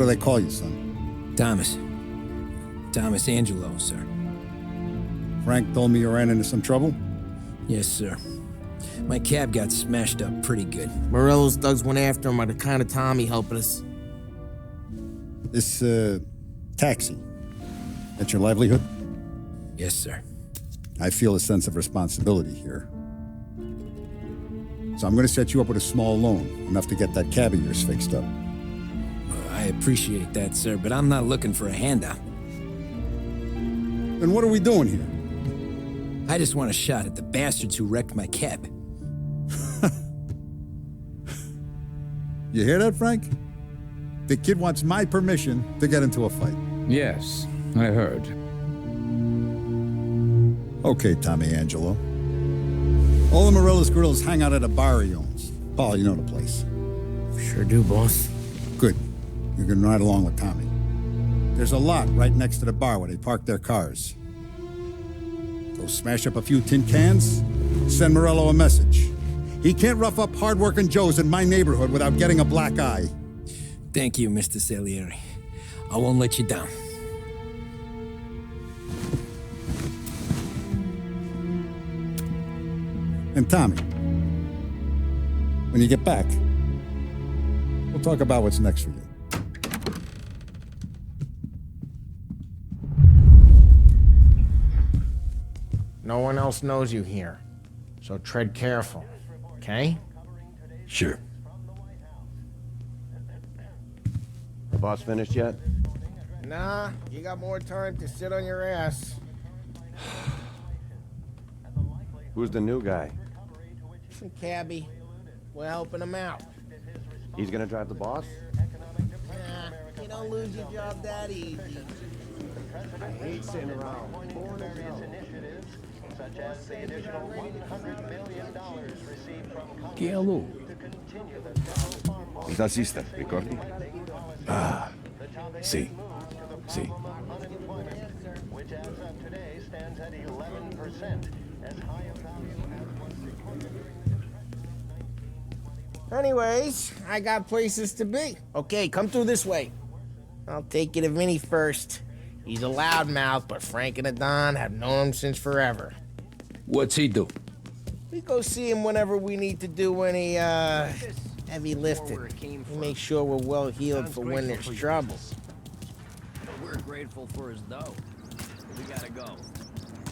do they call you, son? Thomas. Thomas Angelo, sir. Frank told me you ran into some trouble? Yes, sir. My cab got smashed up pretty good. Morello's thugs went after him on account of Tommy helping us. This, taxi, that's your livelihood? Yes, sir. I feel a sense of responsibility here. So I'm going to set you up with a small loan, enough to get that cab of yours fixed up. I appreciate that, sir, but I'm not looking for a handout. Then what are we doing here? I just want a shot at the bastards who wrecked my cab. You hear that, Frank? The kid wants my permission to get into a fight. Yes, I heard. Okay, Tommy Angelo. All the Morello's girls hang out at a bar he owns. Paul, you know the place. Sure do, boss. Good. You're gonna ride along with Tommy. There's a lot right next to the bar where they park their cars. Go smash up a few tin cans, send Morello a message. He can't rough up hard-working Joes in my neighborhood without getting a black eye. Thank you, Mr. Salieri. I won't let you down. And Tommy, when you get back, we'll talk about what's next for you. No one else knows you here, so tread careful, okay? Sure. The boss finished yet? Nah, you got more time to sit on your ass. Who's the new guy? Some cabbie. We're helping him out. He's gonna drive the boss? Nah, you don't lose your job that easy. I hate sitting around. Such as the additional $100 million received from Che a lui. Il tassista, ricordi? Ah, sì, sì. which as of today stands at 11%, as high a value as was recorded during Anyways, I got places to be. Okay, come through this way. I'll take you to Vinny first. He's a loudmouth, but Frank and the Don have known him since forever. What's he do? We go see him whenever we need to do any, heavy lifting. We make sure we're well healed for when there's trouble. We're grateful for his dough. We gotta go.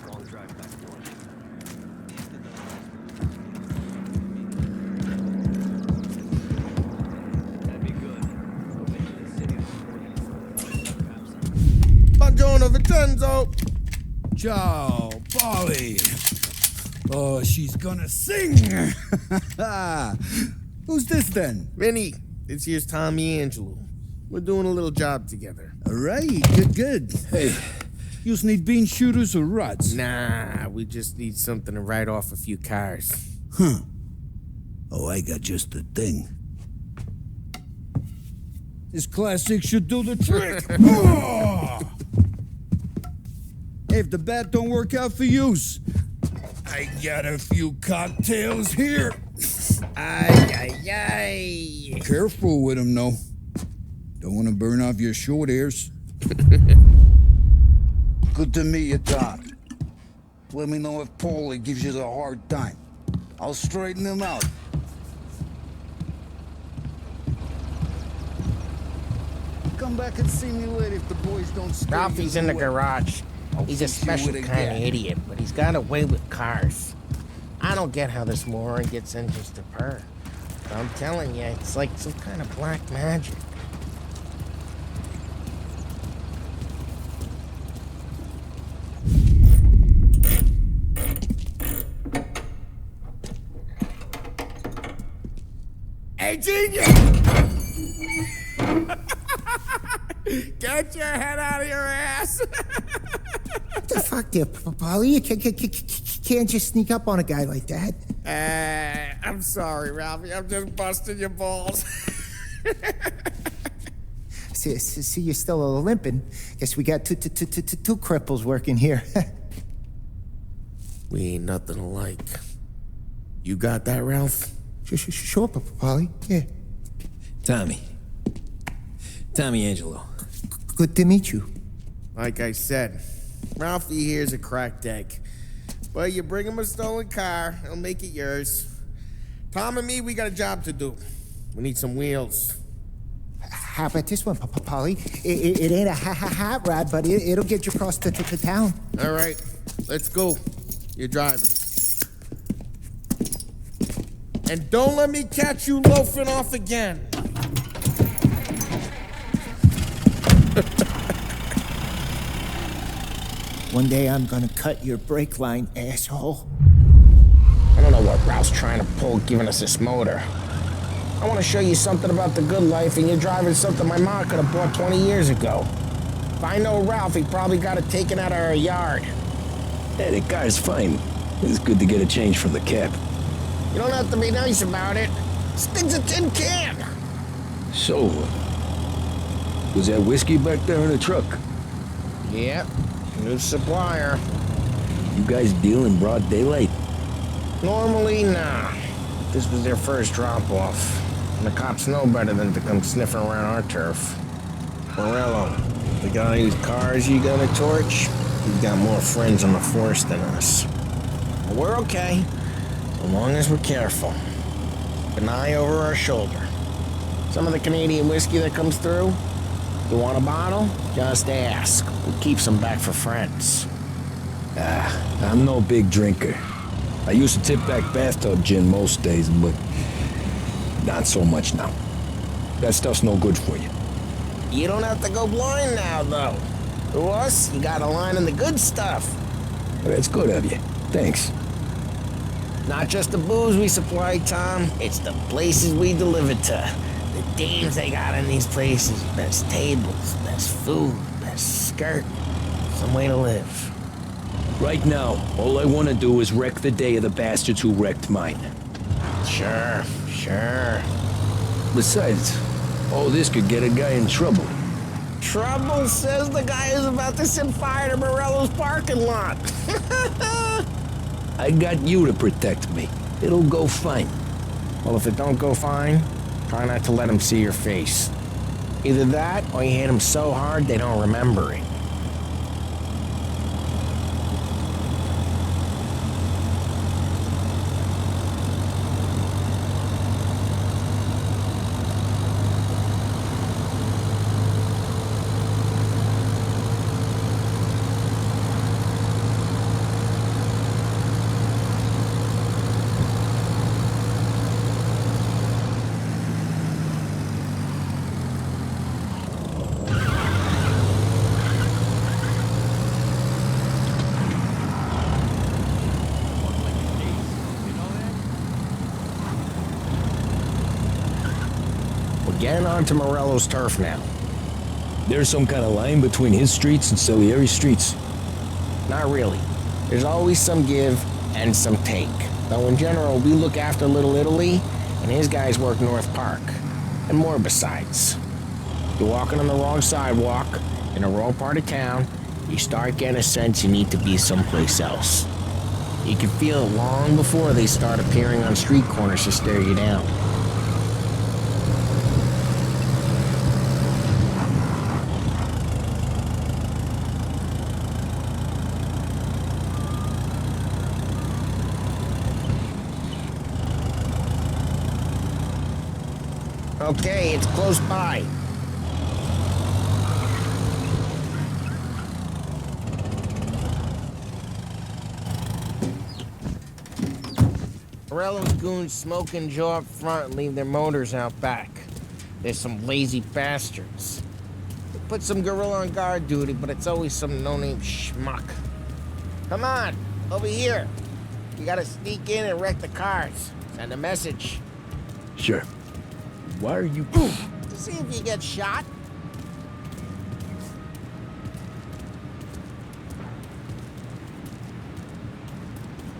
Long drive back north. That'd be good. Go visit the city of Buongiorno, Vincenzo! Ciao, Polly. Oh, she's gonna sing. Who's this then? Vinny, this here's Tommy Angelo. We're doing a little job together. All right, good. Hey, you need bean shooters or rods? Nah, we just need something to write off a few cars. Huh. Oh, I got just the thing. This classic should do the trick. Oh! Hey, if the bat don't work out for yous, I got a few cocktails here. Ay. Careful with them, though. Don't want to burn off your short hairs. Good to meet you, Tom. Let me know if Paulie gives you the hard time. I'll straighten him out. Come back and see me later if the boys don't stay. Ralphie's in the garage. He's a special kind of idiot, but he's got a way with cars. I don't get how this moron gets engines to purr. But I'm telling you, it's like some kind of black magic. Hey, genius! Get your head out of your ass! What the fuck there, Polly? You can't just sneak up on a guy like that. I'm sorry, Ralphie. I'm just busting your balls. See, you're still limping. Guess we got two cripples working here. We ain't nothing alike. You got that, Ralph? Sure, Polly. Yeah. Tommy, Tommy Angelo. Good to meet you. Like I said, Ralphie here's a cracked egg. But you bring him a stolen car, he'll make it yours. Tom and me, we got a job to do. We need some wheels. How about this one, Polly? It ain't a hot rod, but it'll get you across to town. All right, let's go. You're driving. And don't let me catch you loafing off again. One day I'm gonna cut your brake line, asshole. I don't know what Ralph's trying to pull giving us this motor. I want to show you something about the good life, and you're driving something my mom could have bought 20 years ago. If I know Ralph, he probably got it taken out of our yard. Yeah, the car's fine. It's good to get a change from the cab. You don't have to be nice about it. This thing's a tin can. So, was that whiskey back there in the truck? Yep, new supplier. You guys deal in broad daylight? Normally, nah. This was their first drop-off. And the cops know better than to come sniffing around our turf. Morello, the guy whose cars you gonna torch, he's got more friends on the force than us. But we're okay, as long as we're careful. Keep an eye over our shoulder. Some of the Canadian whiskey that comes through, you want a bottle? Just ask. We keep some back for friends. I'm no big drinker. I used to tip back bathtub gin most days, but not so much now. That stuff's no good for you. You don't have to go blind now, though. To us, you got a line in the good stuff. That's good of you. Thanks. Not just the booze we supply, Tom. It's the places we deliver to. The dames they got in these places. Best tables, best food, best skirt. Some way to live. Right now, all I want to do is wreck the day of the bastards who wrecked mine. Sure. Besides, all this could get a guy in trouble. Trouble, says the guy who's about to set fire to Morello's parking lot. I got you to protect me. It'll go fine. Well, if it don't go fine, try not to let them see your face. Either that, or you hit them so hard they don't remember it. Getting onto Morello's turf now. There's some kind of line between his streets and Salieri streets. Not really. There's always some give and some take. Though in general, we look after Little Italy, and his guys work North Park. And more besides. You're walking on the wrong sidewalk, in the wrong part of town, you start getting a sense you need to be someplace else. You can feel it long before they start appearing on street corners to stare you down. Okay, it's close by. Morello's goons smoke and jaw up front and leave their motors out back. There's some lazy bastards. They put some gorilla on guard duty, but it's always some no-name schmuck. Come on, over here. You gotta sneak in and wreck the cars. Send a message. Sure. Why are you... To see if you get shot.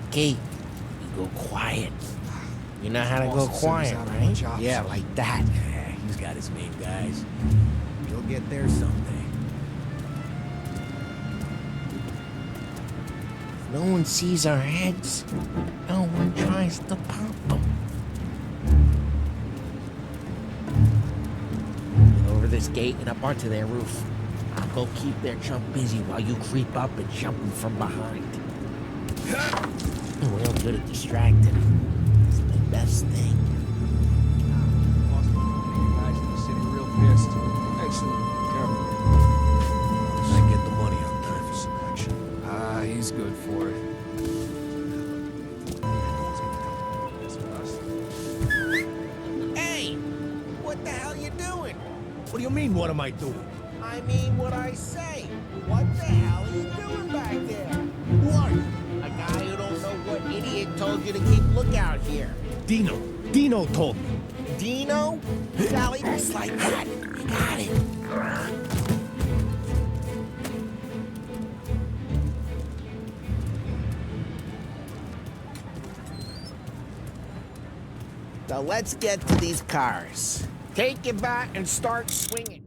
Okay, you go quiet. You know how to go quiet, right? Yeah, like that. Yeah, he's got his main guys. He'll get there someday. If no one sees our heads, no one tries to pop them. this gate and up onto their roof. I'll go keep their chump busy while you creep up and jump him from behind. Real good at distracting. It's the best thing. Guys in the city real pissed. Excellent. Careful. I get the money on time for some action. Ah, he's good for it. Hey! What the hell you doing? What do you mean, what am I doing? I mean what I say. What the hell are you doing back there? What? A guy who don't know what idiot told you to keep lookout here. Dino. Dino told me. Dino? Sally, just like that. You got it. So let's get to these cars. Take your bat and start swinging.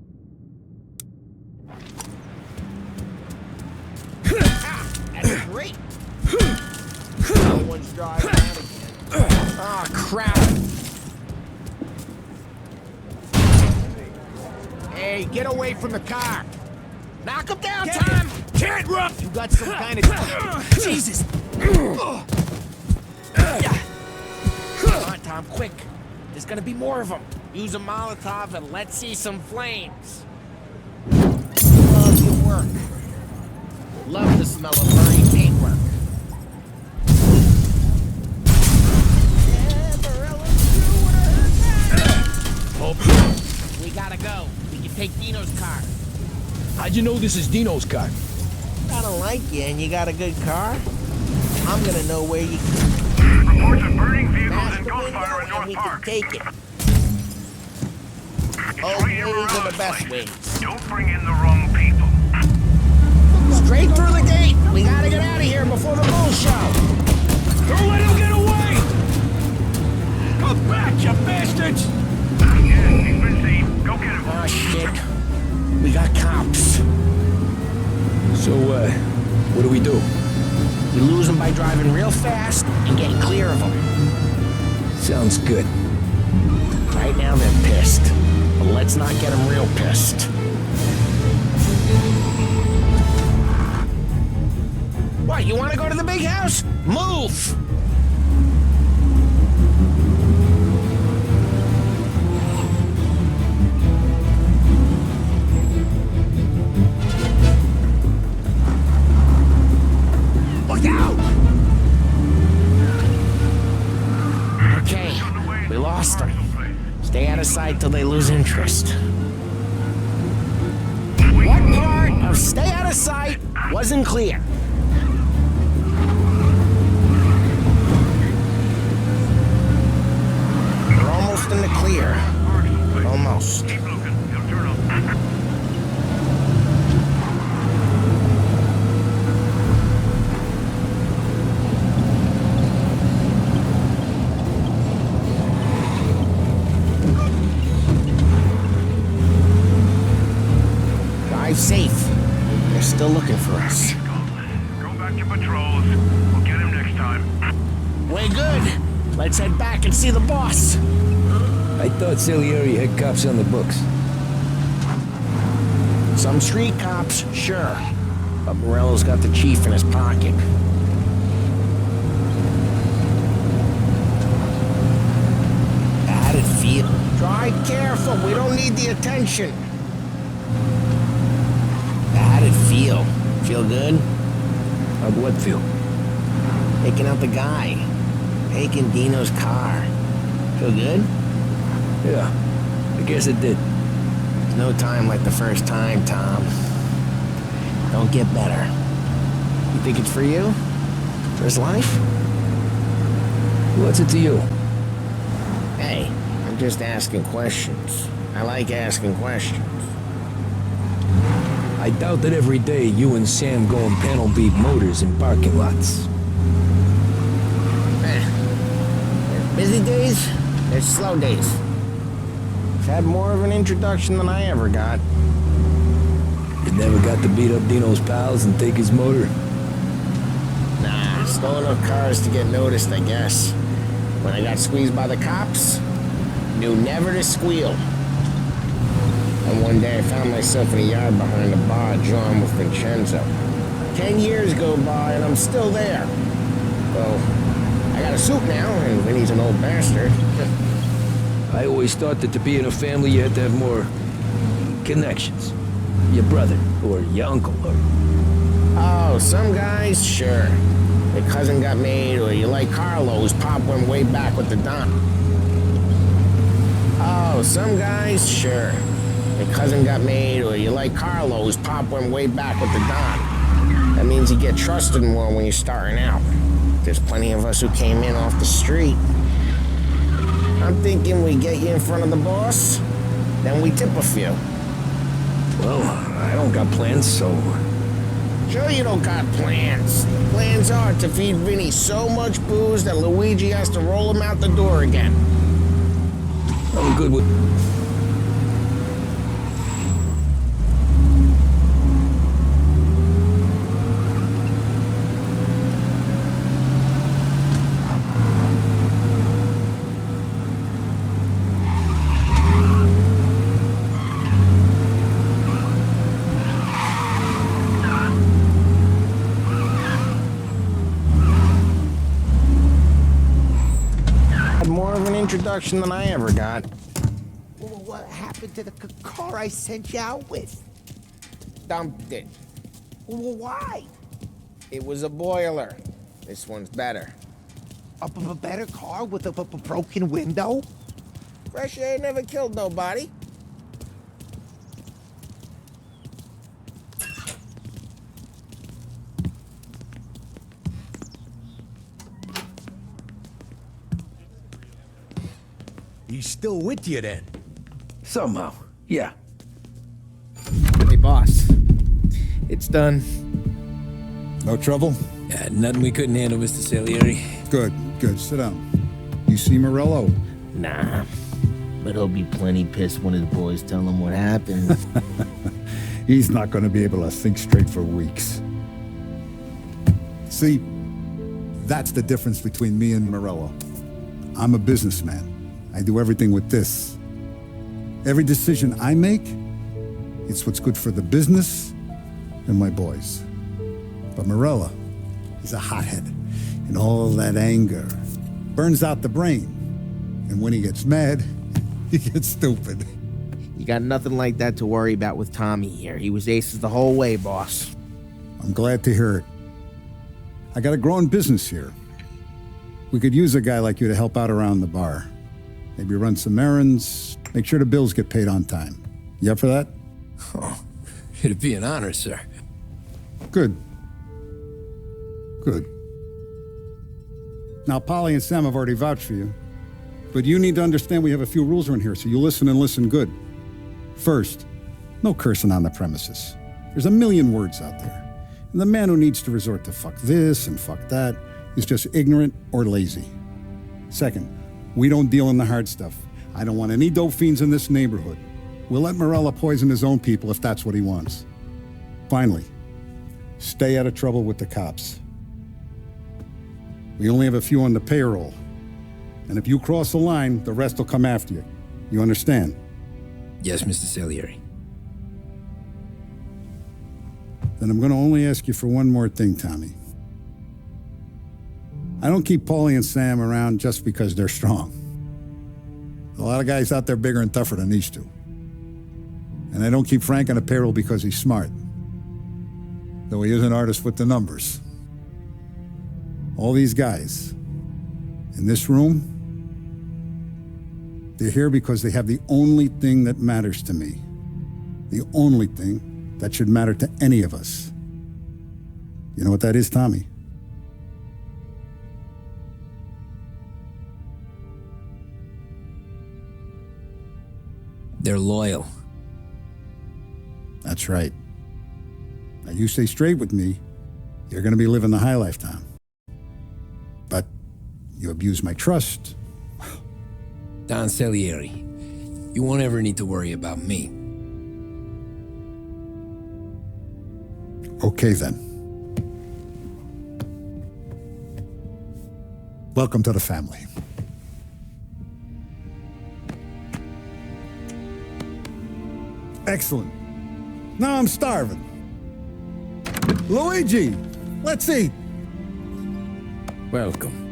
Ah, that's great. No one's driving out again. Oh, crap. Hey, get away from the car. Knock him down, Tom. Can't run! You got some kind of... Jesus. Come on, Tom, quick. There's gonna be more of them. Use a Molotov and let's see some flames. Love your work. Love the smell of burning paintwork. We gotta go. We can take Dino's car. How'd you know this is Dino's car? I don't like you and you got a good car. I'm gonna know where you Reports of burning vehicles smash and the window gunfire in and North we Park. can take it. It's Old right here ways around are the this best place. ways. Don't bring in the wrong people. Straight through the gate. We gotta get out of here before the bull show. Don't let him get away! Come back, you bastards! Yeah, he's been seen. Go get him. Oh, shit. We got cops. So, what do we do? We lose them by driving real fast and getting clear of them. Sounds good. Right now they're pissed. But let's not get them real pissed. What, you want to go to the big house? Move! Look out! Okay, we lost them. Stay out of sight till they lose interest. What part of stay out of sight wasn't clear? We're almost in the clear. Almost. Keep looking. He'll turn up. Drive safe. They're still looking for us. Go back to patrols. We'll get him next time. Way good. Let's head back and see the boss. I thought Salieri had cops on the books. Some street cops, sure. But Morello's got the chief in his pocket. How'd it feel? Drive careful. We don't need the attention. How'd it feel? Feel good? How'd what feel? Taking out the guy. Taking Dino's car. Feel good? Yeah, I guess it did. There's no time like the first time, Tom. Don't get better. You think it's for you? For his life? What's it to you? Hey, I'm just asking questions. I like asking questions. I doubt that every day you and Sam go and panel beat motors in parking lots. There's busy days, there's slow days. I've had more of an introduction than I ever got. You never got to beat up Dino's pals and take his motor? Nah, stole enough cars to get noticed, I guess. When I got squeezed by the cops, knew never to squeal. And one day I found myself in a yard behind the bar, drawing with Vincenzo. 10 years go by and I'm still there. Well, I got a suit now, and Vinny's an old bastard. I always thought that to be in a family you had to have more connections. Your brother, or your uncle, or... Oh, some guys, sure. Your cousin got made, or you like Carlos, Pop went way back with the Don. Oh, some guys, sure. Your cousin got made, or you like Carlos, Pop went way back with the Don. That means you get trusted more when you're starting out. There's plenty of us who came in off the street. I'm thinking we get you in front of the boss, then we tip a few. Well, I don't got plans, so... Sure you don't got plans. Plans are to feed Vinny so much booze that Luigi has to roll him out the door again. I'm good with... More of an introduction than I ever got. Well, what happened to the car I sent you out with? Dumped it. Well, why? It was a boiler. This one's better. A better car with a broken window? Fresh air never killed nobody. He's still with you then? Somehow, yeah. Hey, boss. It's done. No trouble? Nothing we couldn't handle, Mr. Salieri. Good, good. Sit down. You see Morello? Nah. But he'll be plenty pissed when his boys tell him what happened. He's not going to be able to think straight for weeks. See, that's the difference between me and Morello. I'm a businessman. I do everything with this. Every decision I make, it's what's good for the business and my boys. But Morella is a hothead, and all that anger burns out the brain. And when he gets mad, he gets stupid. You got nothing like that to worry about with Tommy here. He was aces the whole way, boss. I'm glad to hear it. I got a growing business here. We could use a guy like you to help out around the bar. Maybe run some errands, make sure the bills get paid on time. You up for that? Oh, it'd be an honor, sir. Good. Good. Now, Polly and Sam have already vouched for you. But you need to understand we have a few rules around here, so you listen and listen good. First, no cursing on the premises. There's a million words out there. And the man who needs to resort to fuck this and fuck that is just ignorant or lazy. Second, we don't deal in the hard stuff. I don't want any dope fiends in this neighborhood. We'll let Morella poison his own people if that's what he wants. Finally, stay out of trouble with the cops. We only have a few on the payroll. And if you cross the line, the rest will come after you. You understand? Yes, Mr. Salieri. Then I'm going to only ask you for one more thing, Tommy. I don't keep Paulie and Sam around just because they're strong. A lot of guys out there bigger and tougher than these two. And I don't keep Frank on the payroll because he's smart. Though he is an artist with the numbers. All these guys in this room, they're here because they have the only thing that matters to me. The only thing that should matter to any of us. You know what that is, Tommy? They're loyal. That's right. Now you stay straight with me, you're gonna be living the high lifetime. But you abuse my trust. Don Salieri, you won't ever need to worry about me. Okay then. Welcome to the family. Excellent. Now I'm starving. Luigi, let's eat. Welcome.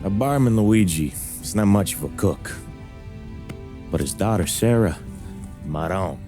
A barman Luigi is not much of a cook. But his daughter Sarah, Maron.